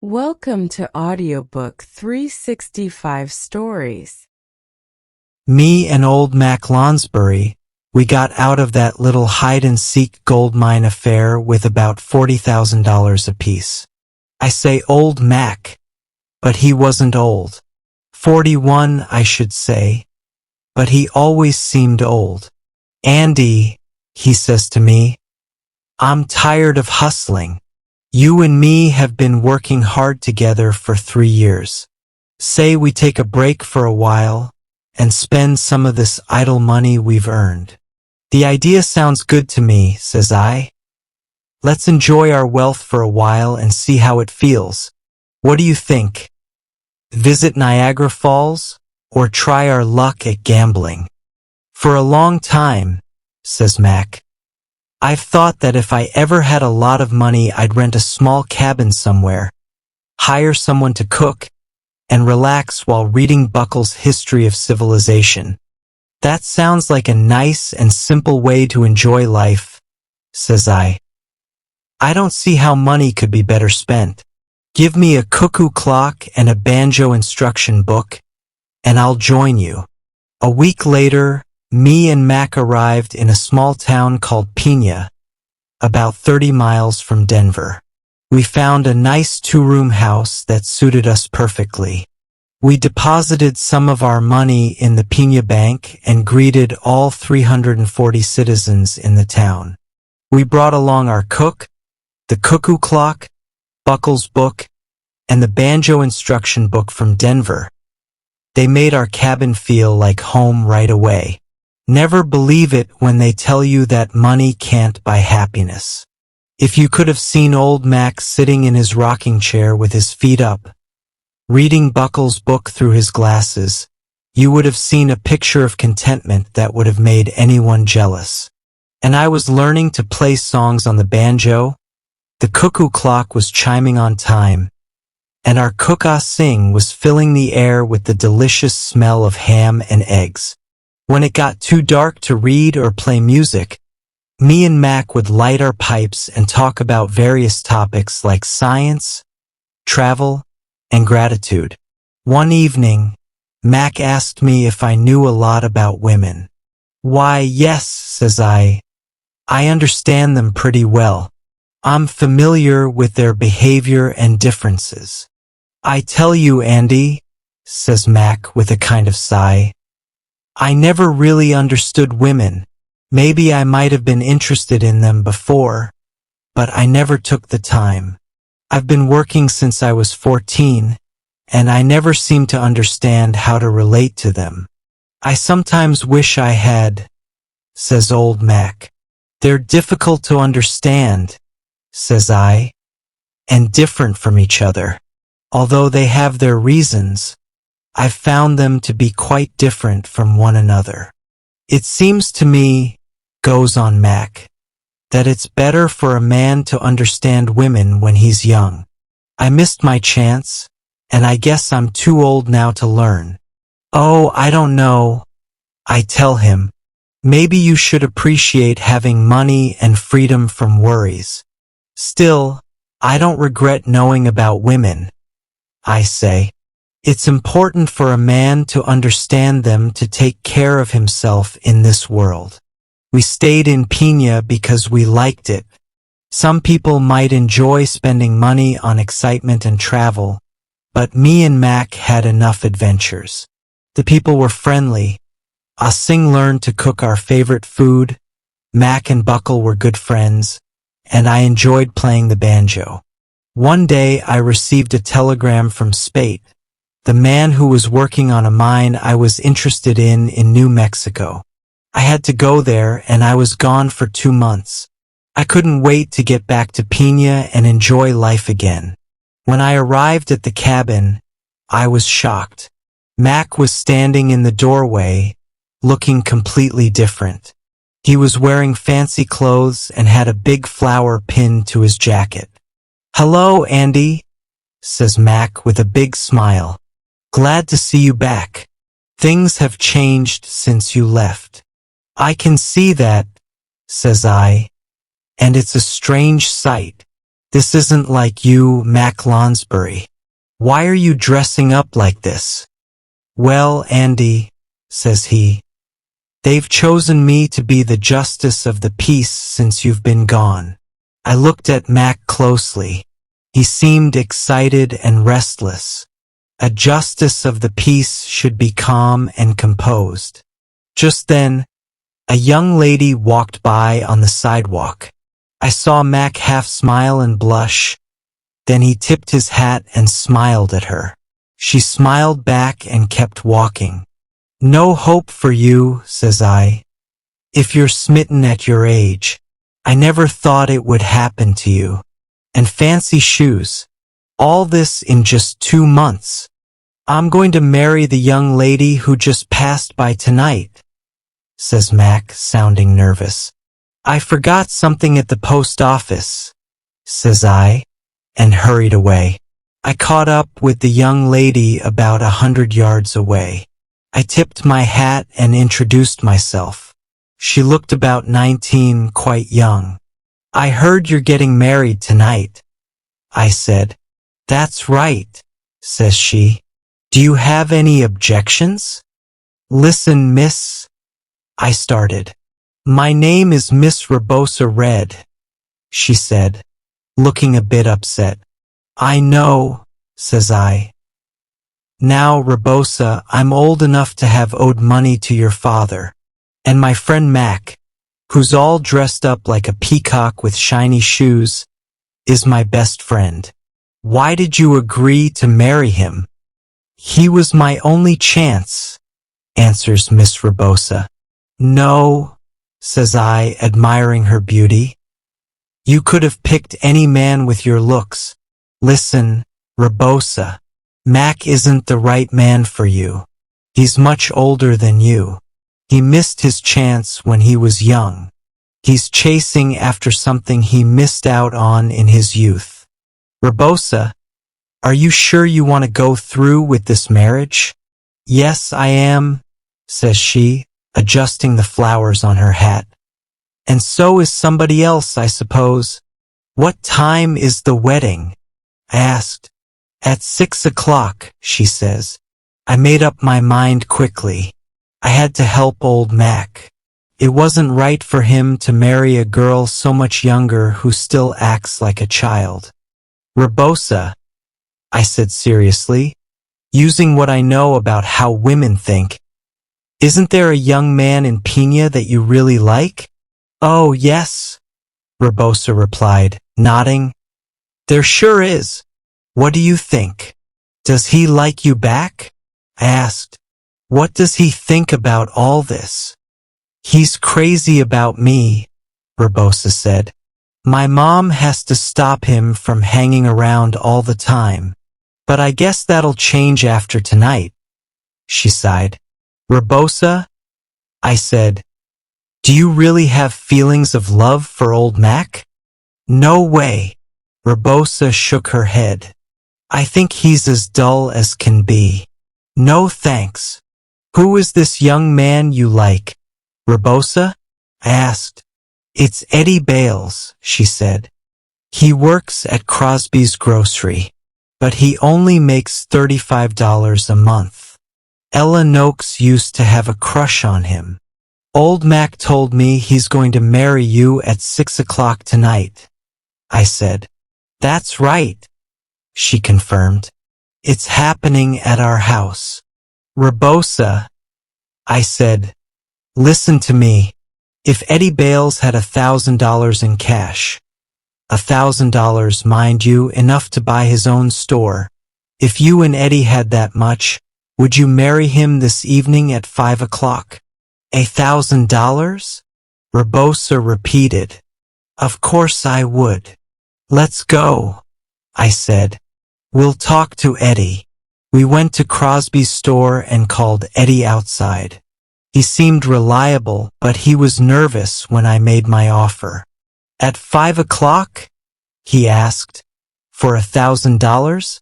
Welcome to Audiobook 365 Stories. Me and old Mac Lonsbury, we got out of that little hide-and-seek gold mine affair with about $40,000 apiece. I say old Mac, but he wasn't old. 41, I should say, but he always seemed old. Andy, he says to me, I'm tired of hustling. You and me have been working hard together for 3 years. Say we take a break for a while and spend some of this idle money we've earned. The idea sounds good to me, says I. Let's enjoy our wealth for a while and see how it feels. What do you think? Visit Niagara Falls or try our luck at gambling? For a long time, says Mac, I've thought that if I ever had a lot of money, I'd rent a small cabin somewhere, hire someone to cook, and relax while reading Buckle's History of Civilization. That sounds like a nice and simple way to enjoy life, says I. I don't see how money could be better spent. Give me a cuckoo clock and a banjo instruction book, and I'll join you. A week later, me and Mac arrived in a small town called Pena, about 30 miles from Denver. We found a nice 2-room house that suited us perfectly. We deposited some of our money in the Pena Bank and greeted all 340 citizens in the town. We brought along our cook, the cuckoo clock, Buckle's book, and the banjo instruction book from Denver. They made our cabin feel like home right away. Never believe it when they tell you that money can't buy happiness. If you could have seen old Mac sitting in his rocking chair with his feet up, reading Buckle's book through his glasses, you would have seen a picture of contentment that would have made anyone jealous. And I was learning to play songs on the banjo, the cuckoo clock was chiming on time, and our cook-ah-sing was filling the air with the delicious smell of ham and eggs. When it got too dark to read or play music, me and Mac would light our pipes and talk about various topics like science, travel, and gratitude. One evening, Mac asked me if I knew a lot about women. Why, yes, says I. I understand them pretty well. I'm familiar with their behavior and differences. I tell you, Andy, says Mac with a kind of sigh, I never really understood women. Maybe I might have been interested in them before, but I never took the time. I've been working since I was 14, and I never seem to understand how to relate to them. I sometimes wish I had, says old Mac. They're difficult to understand, says I, and different from each other. Although they have their reasons, I've found them to be quite different from one another. It seems to me, goes on Mac, that it's better for a man to understand women when he's young. I missed my chance, and I guess I'm too old now to learn. Oh, I don't know, I tell him. Maybe you should appreciate having money and freedom from worries. Still, I don't regret knowing about women, I say. It's important for a man to understand them to take care of himself in this world. We stayed in Pena because we liked it. Some people might enjoy spending money on excitement and travel, but me and Mac had enough adventures. The people were friendly. Ah-Sing learned to cook our favorite food, Mac and Buckle were good friends, and I enjoyed playing the banjo. One day I received a telegram from Spate, the man who was working on a mine I was interested in New Mexico. I had to go there and I was gone for 2 months. I couldn't wait to get back to Pena and enjoy life again. When I arrived at the cabin, I was shocked. Mac was standing in the doorway, looking completely different. He was wearing fancy clothes and had a big flower pinned to his jacket. Hello, Andy, says Mac with a big smile. Glad to see you back. Things have changed since you left. I can see that, says I, and it's a strange sight. This isn't like you, Mac Lonsbury. Why are you dressing up like this? Well, Andy, says he, they've chosen me to be the justice of the peace since you've been gone. I looked at Mac closely. He seemed excited and restless. A justice of the peace should be calm and composed. Just then, a young lady walked by on the sidewalk. I saw Mac half smile and blush. Then he tipped his hat and smiled at her. She smiled back and kept walking. No hope for you, says I. If you're smitten at your age, I never thought it would happen to you. And fancy shoes. All this in just 2 months. I'm going to marry the young lady who just passed by tonight, says Mac, sounding nervous. I forgot something at the post office, says I, and hurried away. I caught up with the young lady about 100 yards away. I tipped my hat and introduced myself. She looked about 19, quite young. I heard you're getting married tonight, I said. That's right, says she. Do you have any objections? Listen, miss, I started. My name is Miss Rebosa Red, she said, looking a bit upset. I know, says I. Now, Rebosa, I'm old enough to have owed money to your father, and my friend Mac, who's all dressed up like a peacock with shiny shoes, is my best friend. Why did you agree to marry him? He was my only chance, answers Miss Rebosa. No, says I, admiring her beauty. You could have picked any man with your looks. Listen, Rebosa, Mac isn't the right man for you. He's much older than you. He missed his chance when he was young. He's chasing after something he missed out on in his youth. Rebosa, are you sure you want to go through with this marriage? Yes, I am, says she, adjusting the flowers on her hat. And so is somebody else, I suppose. What time is the wedding? I asked. At 6 o'clock, she says. I made up my mind quickly. I had to help old Mac. It wasn't right for him to marry a girl so much younger who still acts like a child. Rebosa, I said seriously, using what I know about how women think. Isn't there a young man in Pina that you really like? Oh, yes, Rebosa replied, nodding. There sure is. What do you think? Does he like you back? I asked. What does he think about all this? He's crazy about me, Rebosa said. My mom has to stop him from hanging around all the time. But I guess that'll change after tonight. She sighed. Rebosa, I said, do you really have feelings of love for old Mac? No way. Rebosa shook her head. I think he's as dull as can be. No thanks. Who is this young man you like? Rebosa? I asked. It's Eddie Bales, she said. He works at Crosby's grocery, but he only makes $35 a month. Ella Noakes used to have a crush on him. Old Mac told me he's going to marry you at 6 o'clock tonight. I said. That's right, she confirmed. It's happening at our house. Rebosa, I said, listen to me. If Eddie Bales had $1,000 in cash, $1,000, mind you, enough to buy his own store. If you and Eddie had that much, would you marry him this evening at 5 o'clock? $1,000? Rebosa repeated. Of course I would. Let's go, I said. We'll talk to Eddie. We went to Crosby's store and called Eddie outside. He seemed reliable, but he was nervous when I made my offer. At 5 o'clock? He asked. For $1,000?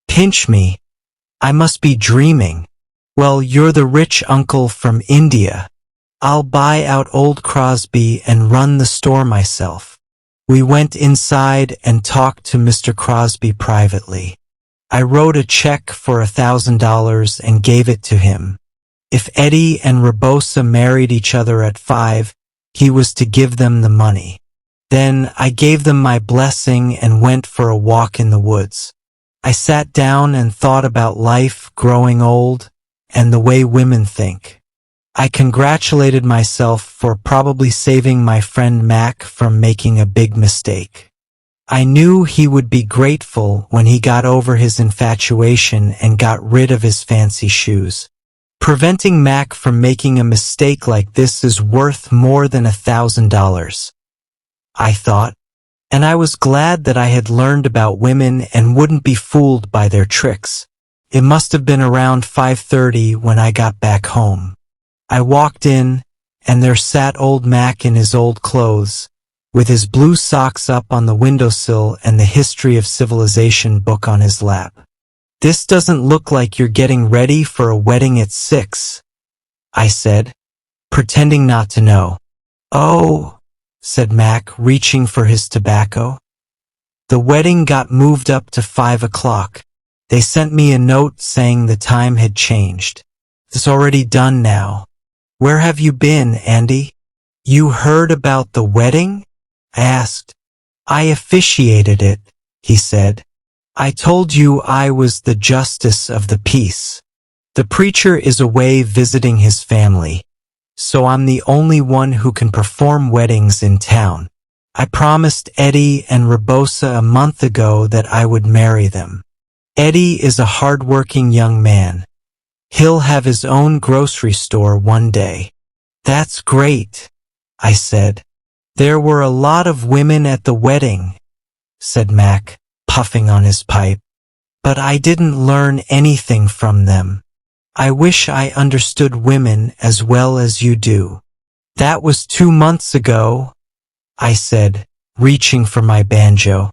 Pinch me. I must be dreaming. Well, you're the rich uncle from India. I'll buy out old Crosby and run the store myself. We went inside and talked to Mr. Crosby privately. I wrote a check for $1,000 and gave it to him. If Eddie and Rebosa married each other at 5, he was to give them the money. Then I gave them my blessing and went for a walk in the woods. I sat down and thought about life, growing old, and the way women think. I congratulated myself for probably saving my friend Mac from making a big mistake. I knew he would be grateful when he got over his infatuation and got rid of his fancy shoes. Preventing Mac from making a mistake like this is worth more than $1,000, I thought, and I was glad that I had learned about women and wouldn't be fooled by their tricks. It must have been around 5:30 when I got back home. I walked in, and there sat old Mac in his old clothes, with his blue socks up on the windowsill and the History of Civilization book on his lap. "This doesn't look like you're getting ready for a wedding at 6, I said, pretending not to know. "Oh," said Mac, reaching for his tobacco. "The wedding got moved up to 5 o'clock. They sent me a note saying the time had changed. It's already done now. Where have you been, Andy?" "You heard about the wedding?" I asked. "I officiated it," he said. "I told you I was the justice of the peace. The preacher is away visiting his family, so I'm the only one who can perform weddings in town. I promised Eddie and Rebosa a month ago that I would marry them. Eddie is a hard-working young man. He'll have his own grocery store one day." "That's great," I said. "There were a lot of women at the wedding," said Mac, puffing on his pipe. "But I didn't learn anything from them. I wish I understood women as well as you do." "That was 2 months ago," I said, reaching for my banjo.